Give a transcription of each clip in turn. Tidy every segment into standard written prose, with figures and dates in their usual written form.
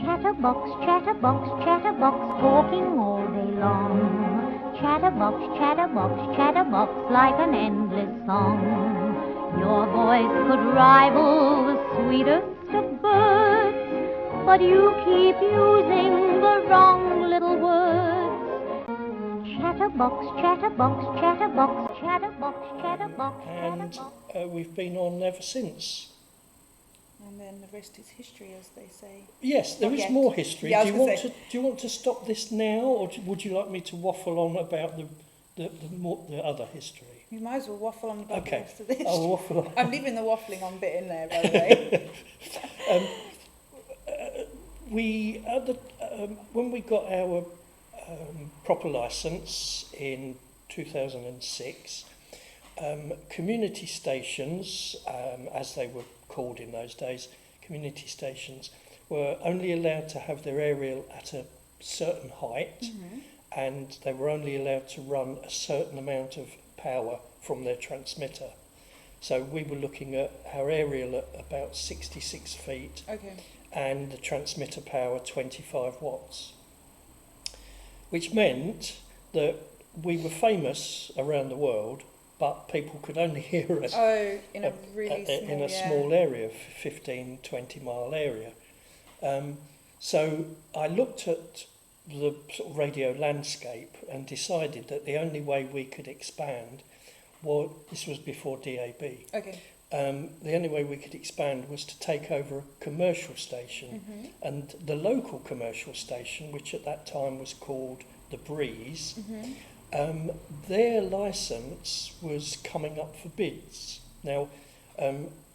Chatterbox, chatterbox, chatterbox, talking all day long. Chatterbox, chatterbox, chatterbox, like an endless song. Your voice could rival the sweetest of birds, but you keep using the wrong little words. Chatterbox, chatterbox, chatterbox, chatterbox, chatterbox, And we've been on ever since. And then the rest is history, as they say. Yes, there is yet. more history. Yeah, do you want to stop this now, or would you like me to waffle on about the other history? You might as well waffle on about the rest of this. I'll waffle on. I'm leaving the waffling on bit in there, by the way. When we got our proper licence in 2006, community stations, as they were called in those days, community stations, were only allowed to have their aerial at a certain height, and they were only allowed to run a certain amount of power from their transmitter. So we were looking at our aerial at about 66 feet, and the transmitter power 25 watts, which meant that we were famous around the world, but people could only hear us in a really small area, 15, 20 mile area. So I looked at the sort of radio landscape and decided that the only way we could expand this was before DAB. The only way we could expand was to take over a commercial station, and the local commercial station, which at that time was called The Breeze, their licence was coming up for bids. Now,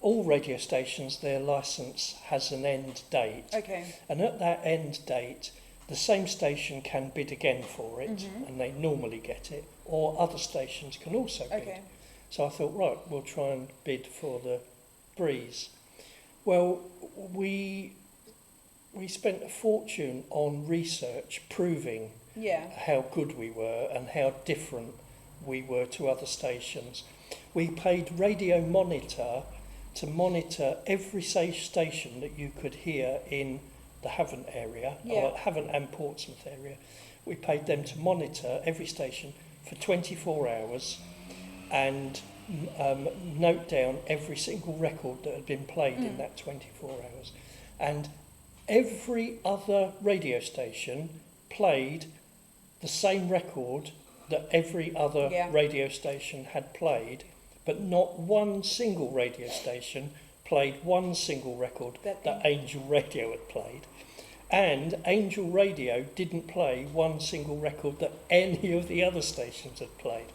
all radio stations, their licence has an end date, and at that end date, the same station can bid again for it, and they normally get it, or other stations can also bid. So I thought, right, we'll try and bid for the Breeze. Well, we spent a fortune on research proving how good we were and how different we were to other stations. We paid Radio Monitor to monitor every station that you could hear in the Havant area, or Havant and Portsmouth area. We paid them to monitor every station for 24 hours and note down every single record that had been played in that 24 hours. And every other radio station played the same record that every other radio station had played, but not one single radio station played one single record that Angel Radio had played. And Angel Radio didn't play one single record that any of the other stations had played.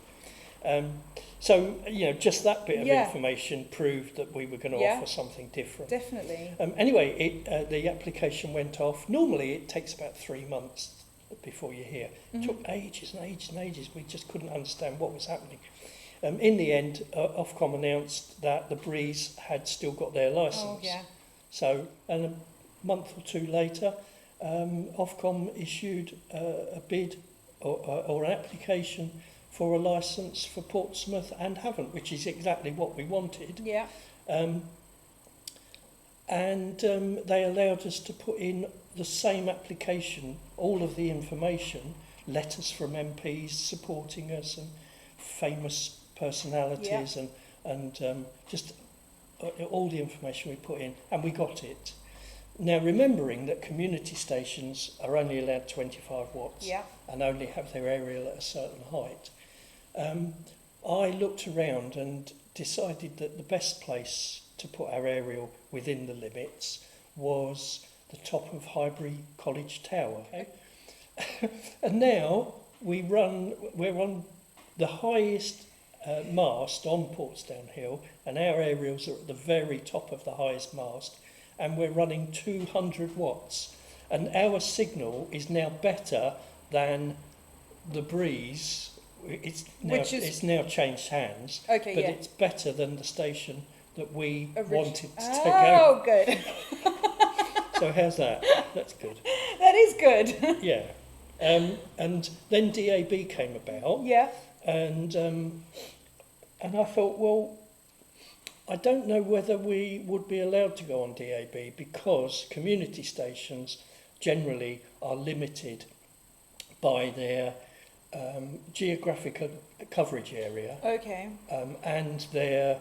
So, just that bit of information proved that we were going to offer something different. Definitely. Anyway, the application went off. Normally, it takes about 3 months before you hear. It took ages and ages and ages. We just couldn't understand what was happening. In the end, Ofcom announced that the Breeze had still got their licence. So, and a month or two later, Ofcom issued a bid or an application for a licence for Portsmouth and Havant, which is exactly what we wanted. And they allowed us to put in the same application, all of the information, letters from MPs supporting us and famous personalities and just all the information we put in, and we got it. Now, remembering that community stations are only allowed 25 watts and only have their aerial at a certain height, I looked around and decided that the best place to put our aerial within the limits was the top of Highbury College Tower. And now we're on the highest mast on Portsdown Hill, and our aerials are at the very top of the highest mast, and we're running 200 watts, and our signal is now better than the Breeze. It's now changed hands, but it's better than the station that we wanted to take over. Oh, good. So how's that? That's good. That is good. Yeah. And then DAB came about. Yeah. And I thought, well, I don't know whether we would be allowed to go on DAB because community stations generally are limited by their geographical coverage area Okay. and their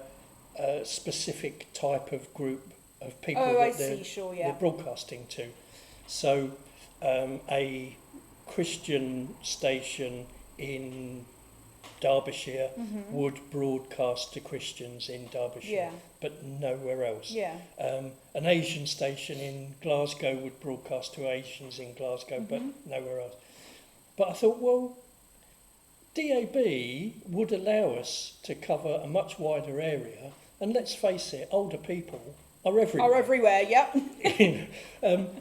specific type of group of people Oh, I that they're, see. Sure. they're Yeah. broadcasting to. So a Christian station in Derbyshire would broadcast to Christians in Derbyshire, Yeah. but nowhere else. Yeah. An Asian station in Glasgow would broadcast to Asians in Glasgow, but nowhere else. But I thought, well, DAB would allow us to cover a much wider area, and let's face it, older people are everywhere. Are everywhere. Yep.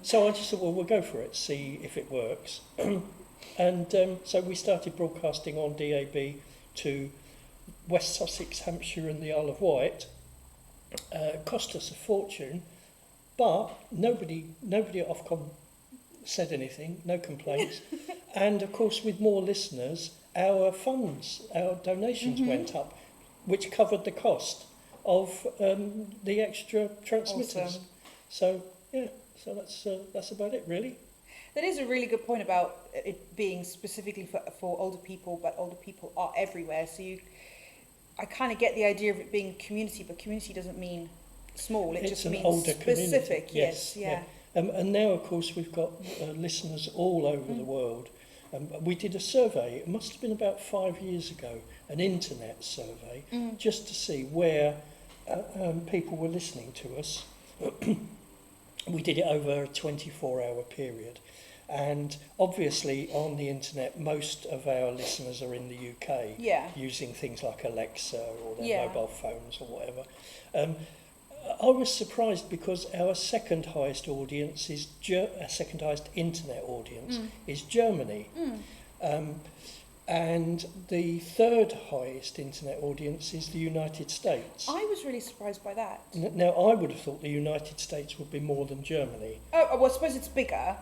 So I just thought, well, we'll go for it, see if it works. And so we started broadcasting on DAB to West Sussex, Hampshire and the Isle of Wight. Cost us a fortune, but nobody at Ofcom said anything, no complaints. And of course, with more listeners, our funds, our donations went up, which covered the cost of the extra transmitters. Awesome. So yeah, so that's about it really. That is a really good point about it being specifically for older people, but older people are everywhere. So I kind of get the idea of it being community, but community doesn't mean small. It It's just an means older specific. community. Yes. Yeah. And now, of course, we've got listeners all over the world. We did a survey, it must have been about 5 years ago, an internet survey, just to see where people were listening to us. We did it over a 24-hour period. And obviously, on the internet, most of our listeners are in the UK, Yeah. using things like Alexa or their Yeah. mobile phones or whatever. I was surprised because our second highest audience is second highest internet audience is Germany, and the third highest internet audience is the United States. I was really surprised by that. Now, I would have thought the United States would be more than Germany. Oh, well, I suppose it's bigger.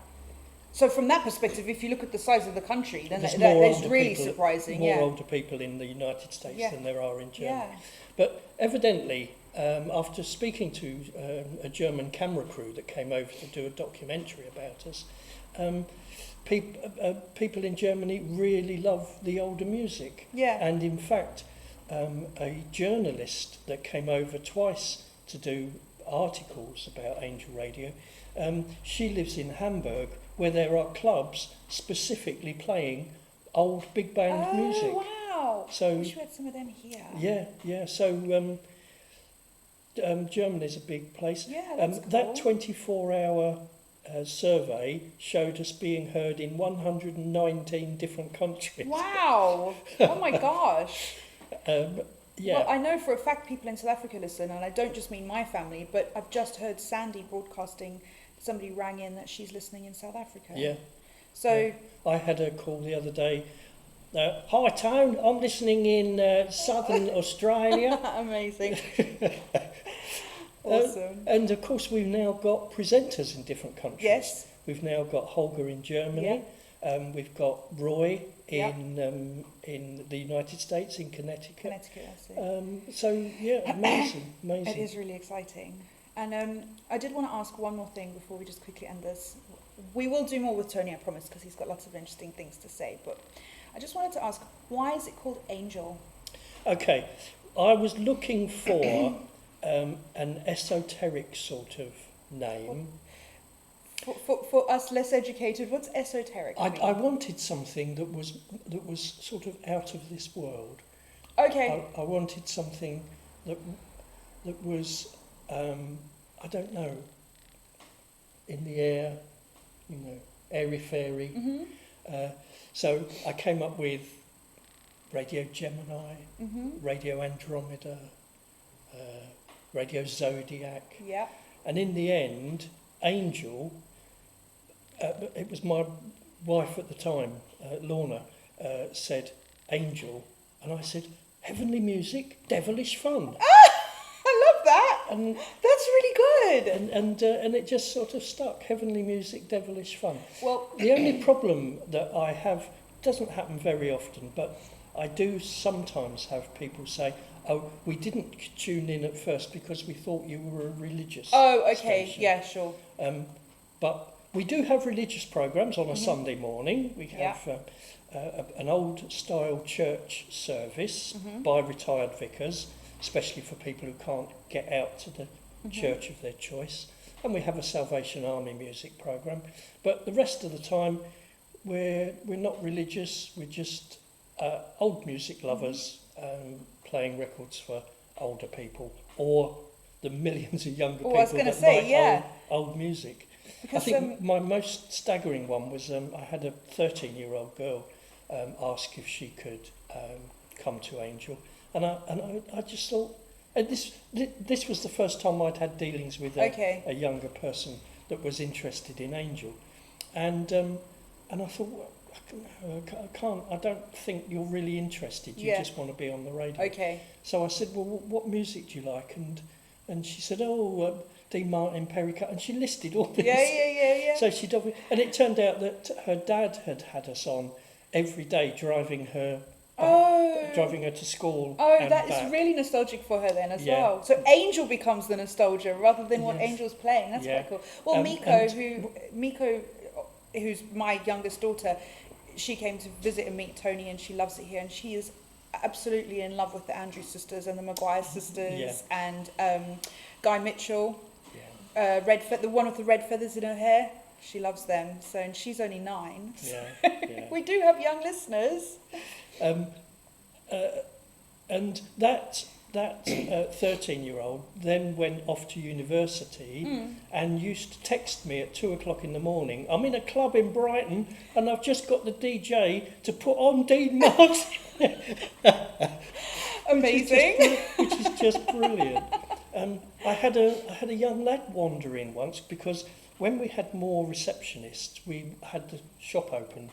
So from that perspective, if you look at the size of the country, then There's that more is older really people- surprising. More Yeah. older people in the United States Yeah. than there are in Germany. Yeah. But evidently, after speaking to a German camera crew that came over to do a documentary about us, people in Germany really love the older music. Yeah. And in fact, a journalist that came over twice to do articles about Angel Radio, she lives in Hamburg, where there are clubs specifically playing old big band music. Oh, wow. So Wish we had some of them here. yeah. So Germany's a big place. Yeah, that's cool. That 24-hour survey showed us being heard in 119 different countries. Wow. Oh my gosh. Yeah. Well, I know for a fact people in South Africa listen, and I don't just mean my family, but I've just heard Sandy broadcasting. Somebody rang in that she's listening in South Africa. Yeah. So, Yeah. I had a call the other day. Hi, Tone. I'm listening in southern Australia. amazing. Awesome. And of course, we've now got presenters in different countries. Yes. We've now got Holger in Germany. We've got Roy in the United States, in Connecticut. Connecticut, that's it. So yeah, amazing. It is really exciting. And I did want to ask one more thing before we just quickly end this. We will do more with Tony, I promise, because he's got lots of interesting things to say. But I just wanted to ask, why is it called Angel? Okay, I was looking for an esoteric sort of name. For us less educated, what's esoteric mean? I wanted something that was sort of out of this world. Okay. I wanted something that was I don't know, in the air, airy-fairy. So I came up with Radio Gemini, Radio Andromeda, Radio Zodiac. Yeah. And in the end, Angel, it was my wife at the time, Lorna, said Angel. And I said, heavenly music, devilish fun. I love that. And That's really good. and it just sort of stuck. Heavenly music, devilish fun. Well, The only problem that I have, doesn't happen very often, but I do sometimes have people say, Oh, we didn't tune in at first because we thought you were a religious station. Yeah, sure. But we do have religious programmes on a Sunday morning. We have an old-style church service by retired vicars, especially for people who can't get out to the church of their choice. And we have a Salvation Army music programme. But the rest of the time, we're not religious. We're just old music lovers playing records for older people, or the millions of younger people that like old music. Because, I think my most staggering one was I had a 13-year-old girl ask if she could come to Angel, and I just thought, and this was the first time I'd had dealings with a younger person that was interested in Angel, and I thought, well, I don't think you're really interested. You just want to be on the radio. Okay. So I said, well, what music do you like? And she said, Dean Martin, Perry Cut, and she listed all this. Yeah. So she'd and it turned out that her dad had us on every day, driving her to school. Oh, that is really nostalgic for her then as well. So Angel becomes the nostalgia rather than what Angel's playing. That's quite cool. Well, Miko, who's my youngest daughter, she came to visit and meet Tony, and she loves it here, and she is absolutely in love with the Andrews sisters and the Maguire sisters and Guy Mitchell, the one with the red feathers in her hair. She loves them. So, and she's only 9. We do have young listeners. And that 13-year-old then went off to university and used to text me at 2:00 in the morning. I'm in a club in Brighton and I've just got the DJ to put on Dean Martin. Amazing. Which is just brilliant. I had a young lad wander in once, because when we had more receptionists, we had the shop open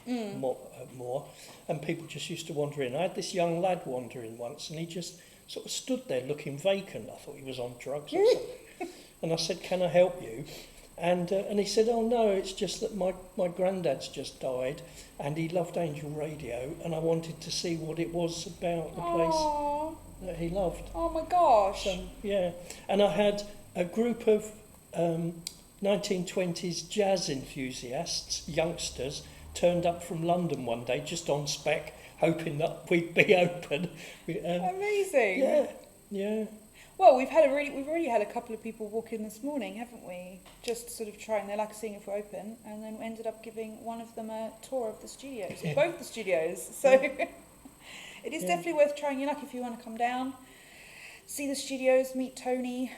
more, and people just used to wander in. I had this young lad wander in once, and he just sort of stood there looking vacant. I thought he was on drugs or something. And I said, "Can I help you?" And he said, "Oh no, it's just that my granddad's just died, and he loved Angel Radio, and I wanted to see what it was about the place that he loved." Oh my gosh. So, yeah. And I had a group of 1920s jazz enthusiasts, youngsters, turned up from London one day just on spec, hoping that we'd be open. Amazing. Yeah. Well, we've already had a couple of people walk in this morning, haven't we? Just sort of trying, they like seeing if we're open, and then we ended up giving one of them a tour of the studios, both the studios. So it is definitely worth trying your luck if you want to come down, see the studios, meet Tony,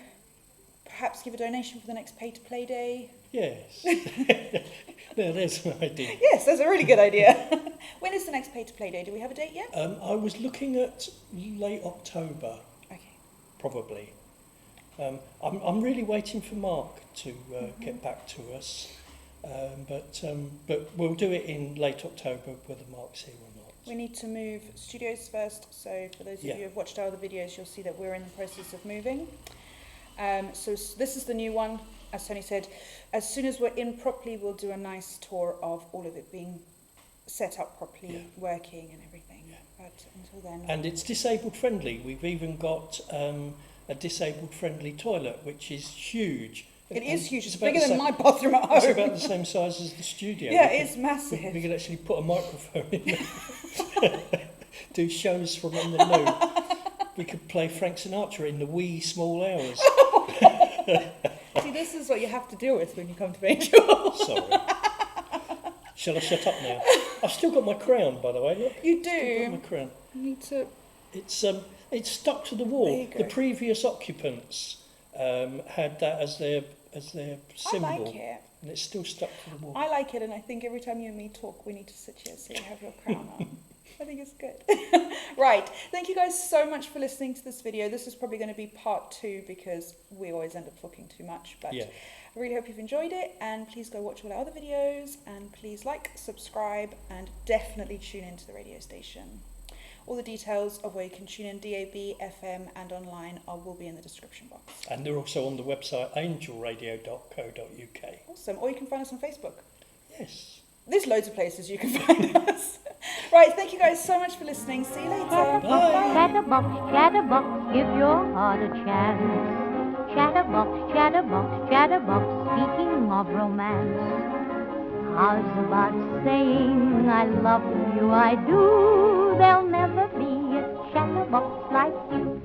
perhaps give a donation for the next Pay to Play Day. Yes. No, there's an idea. Yes, that's a really good idea. When is the next Pay to Play Day? Do we have a date yet? I was looking at late October. Okay. Probably. I'm really waiting for Mark to get back to us, but we'll do it in late October, whether Mark's here or not. We need to move studios first, so for those of you who have watched our other videos, you'll see that we're in the process of moving. So this is the new one. As Tony said, as soon as we're in properly, we'll do a nice tour of all of it being set up properly, working and everything. Yeah. But until then... And it's disabled friendly. We've even got a disabled friendly toilet, which is huge. It is huge. It's bigger than my bathroom at home. It's about the same size as the studio. Yeah, it's massive. We could actually put a microphone in there. Do shows from on the loo. We could play Frank Sinatra in the wee small hours. See, this is what you have to deal with when you come to Angel. Sorry. Shall I shut up now? I've still got my crown, by the way. Look. You do. Still got my crown. You need to... It's stuck to the wall. The previous occupants had that as their symbol. I like it. And it's still stuck to the wall. I like it, and I think every time you and me talk, we need to sit here so you have your crown on. I think it's good. Right. Thank you guys so much for listening to this video. This is probably going to be part 2 because we always end up talking too much. But I really hope you've enjoyed it. And please go watch all our other videos. And please like, subscribe, and definitely tune into the radio station. All the details of where you can tune in DAB, FM, and online will be in the description box. And they're also on the website angelradio.co.uk. Awesome. Or you can find us on Facebook. Yes. there's loads of places you can find us. Right, thank you guys so much for listening. See you later. Chatterbox, chatterbox, chatterbox, give your heart a chance. Chatterbox, chatterbox, chatterbox, speaking of romance. How's about saying I love you, I do? There'll never be a chatterbox like you.